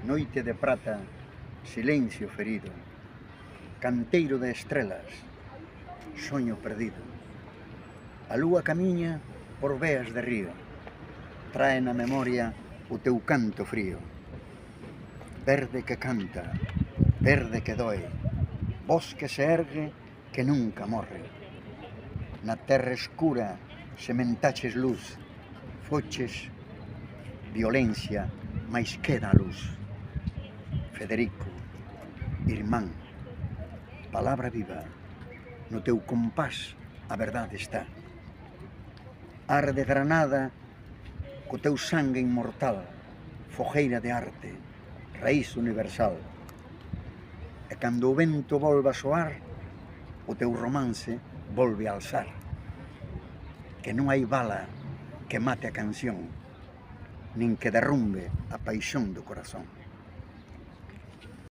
noite de prata, silencio ferido, canteiro de estrelas, soño perdido. A lúa camiña por veas de río, trae na memoria o teu canto frío. Verde que canta, verde que doe, voz que se ergue que nunca morre. Na terra escura sementaches luz, foches violencia, mais queda a luz. Federico, irmán, palabra viva, no teu compás a verdade está. Arde Granada co teu sangue inmortal, fogueira de arte, raíz universal. E cando o vento volva a soar, o teu romance volve a alzar. Que non hai bala que mate a canción, nin que derrumbe a paixón do corazón.